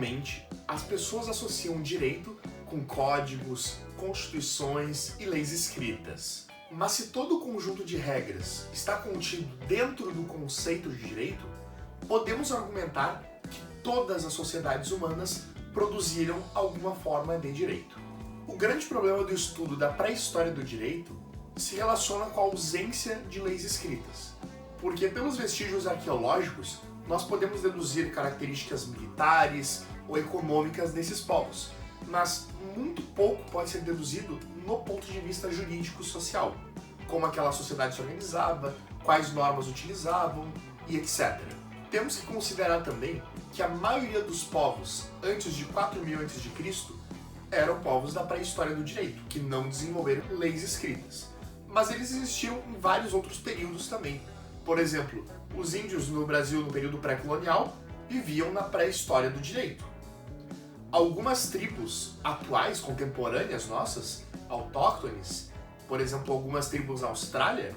Normalmente, as pessoas associam direito com códigos, constituições e leis escritas. Mas se todo o conjunto de regras está contido dentro do conceito de direito, podemos argumentar que todas as sociedades humanas produziram alguma forma de direito. O grande problema do estudo da pré-história do direito se relaciona com a ausência de leis escritas, porque pelos vestígios arqueológicos nós podemos deduzir características militares ou econômicas desses povos, mas muito pouco pode ser deduzido no ponto de vista jurídico-social, como aquela sociedade se organizava, quais normas utilizavam e etc. Temos que considerar também que a maioria dos povos antes de 4000 a.C. eram povos da pré-história do direito, que não desenvolveram leis escritas. Mas eles existiam em vários outros períodos também. Por exemplo, os índios no Brasil no período pré-colonial viviam na pré-história do direito. Algumas tribos atuais, contemporâneas nossas, autóctones, por exemplo, algumas tribos na Austrália,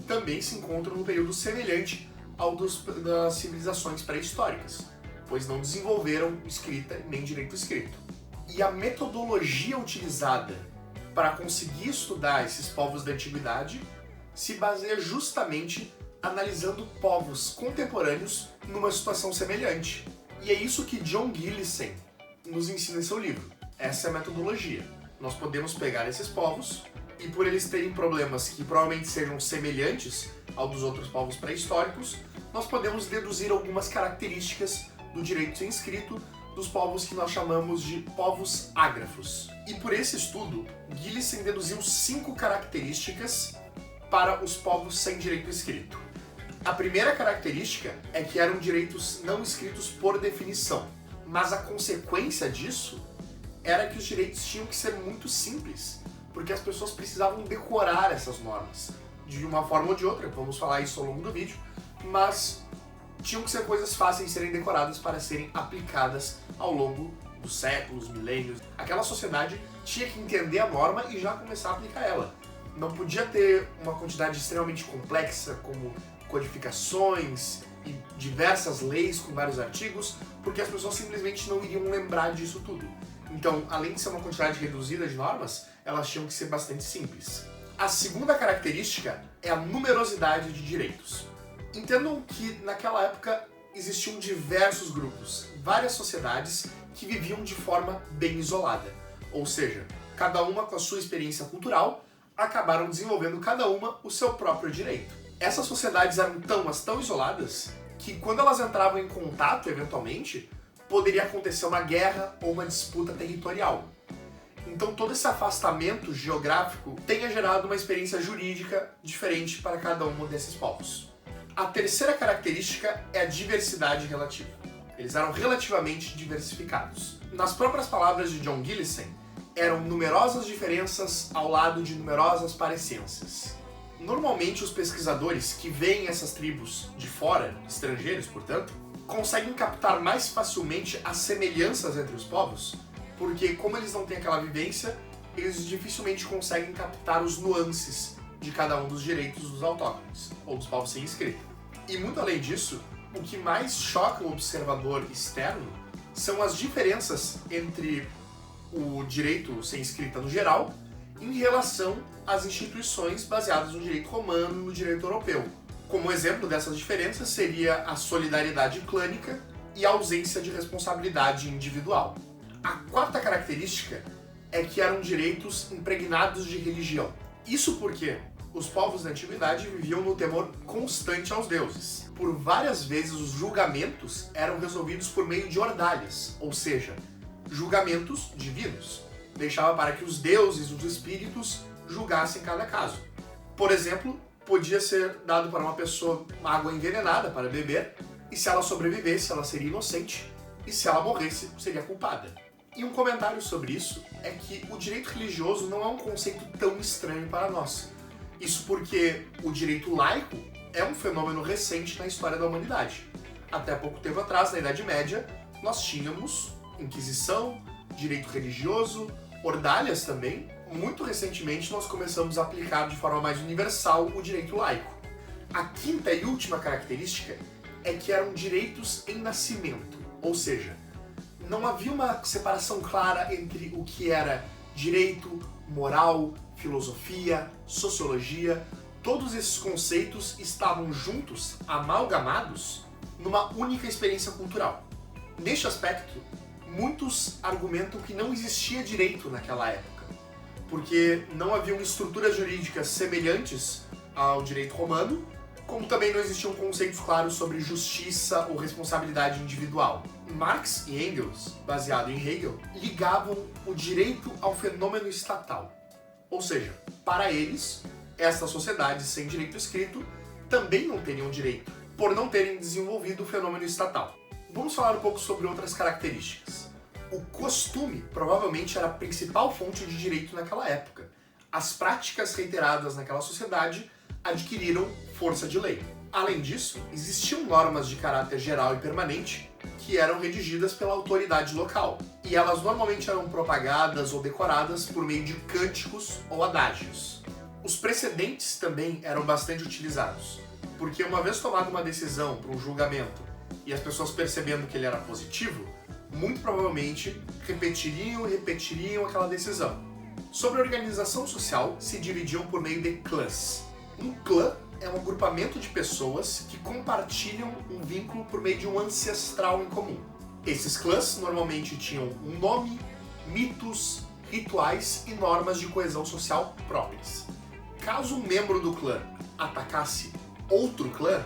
também se encontram num período semelhante ao das civilizações pré-históricas, pois não desenvolveram escrita nem direito escrito. E a metodologia utilizada para conseguir estudar esses povos da antiguidade se baseia justamente analisando povos contemporâneos numa situação semelhante. E é isso que John Gillison nos ensina em seu livro. Essa é a metodologia. Nós podemos pegar esses povos e, por eles terem problemas que provavelmente sejam semelhantes ao dos outros povos pré-históricos, nós podemos deduzir algumas características do direito sem escrito dos povos que nós chamamos de povos ágrafos. E por esse estudo, Gillison deduziu 5 características para os povos sem direito escrito. A primeira característica é que eram direitos não escritos por definição, mas a consequência disso era que os direitos tinham que ser muito simples, porque as pessoas precisavam decorar essas normas, de uma forma ou de outra, vamos falar isso ao longo do vídeo, mas tinham que ser coisas fáceis de serem decoradas para serem aplicadas ao longo dos séculos, milênios. Aquela sociedade tinha que entender a norma e já começar a aplicar ela. Não podia ter uma quantidade extremamente complexa, como codificações e diversas leis com vários artigos, porque as pessoas simplesmente não iriam lembrar disso tudo. Então, além de ser uma quantidade reduzida de normas, elas tinham que ser bastante simples. A segunda característica é a numerosidade de direitos. Entendam que naquela época existiam diversos grupos, várias sociedades que viviam de forma bem isolada. Ou seja, cada uma com a sua experiência cultural, acabaram desenvolvendo cada uma o seu próprio direito. Essas sociedades eram tão isoladas que quando elas entravam em contato, eventualmente, poderia acontecer uma guerra ou uma disputa territorial. Então todo esse afastamento geográfico tenha gerado uma experiência jurídica diferente para cada um desses povos. A terceira característica é a diversidade relativa. Eles eram relativamente diversificados. Nas próprias palavras de John Gillison, eram numerosas diferenças ao lado de numerosas parecências. Normalmente os pesquisadores que veem essas tribos de fora, estrangeiros, portanto, conseguem captar mais facilmente as semelhanças entre os povos, porque como eles não têm aquela vivência, eles dificilmente conseguem captar os nuances de cada um dos direitos dos autóctones, ou dos povos sem escrita. E muito além disso, o que mais choca o observador externo são as diferenças entre o direito sem escrita no geral em relação às instituições baseadas no direito romano e no direito europeu. Como exemplo dessas diferenças seria a solidariedade clânica e a ausência de responsabilidade individual. A quarta característica é que eram direitos impregnados de religião. Isso porque os povos da antiguidade viviam no temor constante aos deuses. Por várias vezes os julgamentos eram resolvidos por meio de ordalhas, ou seja, julgamentos divinos. Deixava para que os deuses, os espíritos, julgassem cada caso. Por exemplo, podia ser dado para uma pessoa uma água envenenada para beber, e se ela sobrevivesse, ela seria inocente, e se ela morresse, seria culpada. E um comentário sobre isso é que o direito religioso não é um conceito tão estranho para nós. Isso porque o direito laico é um fenômeno recente na história da humanidade. Até pouco tempo atrás, na Idade Média, nós tínhamos Inquisição, direito religioso, ordalhas também. Muito recentemente nós começamos a aplicar de forma mais universal o direito laico. A quinta e última característica é que eram direitos em nascimento, ou seja, não havia uma separação clara entre o que era direito, moral, filosofia, sociologia. Todos esses conceitos estavam juntos, amalgamados, numa única experiência cultural. Neste aspecto, muitos argumentam que não existia direito naquela época, porque não haviam estruturas jurídicas semelhantes ao direito romano, como também não existiam conceitos claros sobre justiça ou responsabilidade individual. Marx e Engels, baseado em Hegel, ligavam o direito ao fenômeno estatal. Ou seja, para eles, estas sociedades sem direito escrito também não teriam direito, por não terem desenvolvido o fenômeno estatal. Vamos falar um pouco sobre outras características. O costume provavelmente era a principal fonte de direito naquela época. As práticas reiteradas naquela sociedade adquiriram força de lei. Além disso, existiam normas de caráter geral e permanente que eram redigidas pela autoridade local, e elas normalmente eram propagadas ou decoradas por meio de cânticos ou adágios. Os precedentes também eram bastante utilizados, porque uma vez tomada uma decisão para um julgamento e as pessoas percebendo que ele era positivo, muito provavelmente repetiriam aquela decisão. Sobre a organização social, se dividiam por meio de clãs. Um clã é um agrupamento de pessoas que compartilham um vínculo por meio de um ancestral em comum. Esses clãs normalmente tinham um nome, mitos, rituais e normas de coesão social próprias. Caso um membro do clã atacasse outro clã,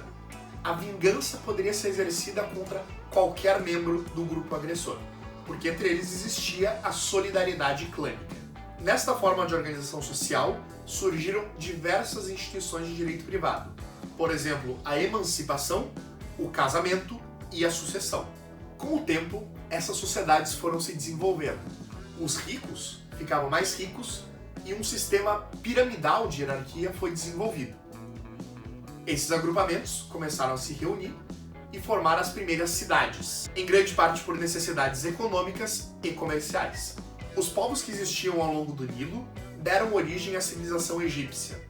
a vingança poderia ser exercida contra qualquer membro do grupo agressor, porque entre eles existia a solidariedade clânica. Nesta forma de organização social, surgiram diversas instituições de direito privado. Por exemplo, a emancipação, o casamento e a sucessão. Com o tempo, essas sociedades foram se desenvolvendo. Os ricos ficavam mais ricos e um sistema piramidal de hierarquia foi desenvolvido. Esses agrupamentos começaram a se reunir e formar as primeiras cidades, em grande parte por necessidades econômicas e comerciais. Os povos que existiam ao longo do Nilo deram origem à civilização egípcia,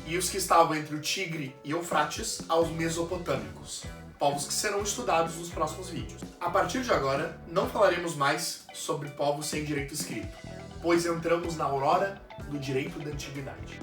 e os que estavam entre o Tigre e Eufrates aos mesopotâmicos, povos que serão estudados nos próximos vídeos. A partir de agora, não falaremos mais sobre povos sem direito escrito, pois entramos na aurora do direito da antiguidade.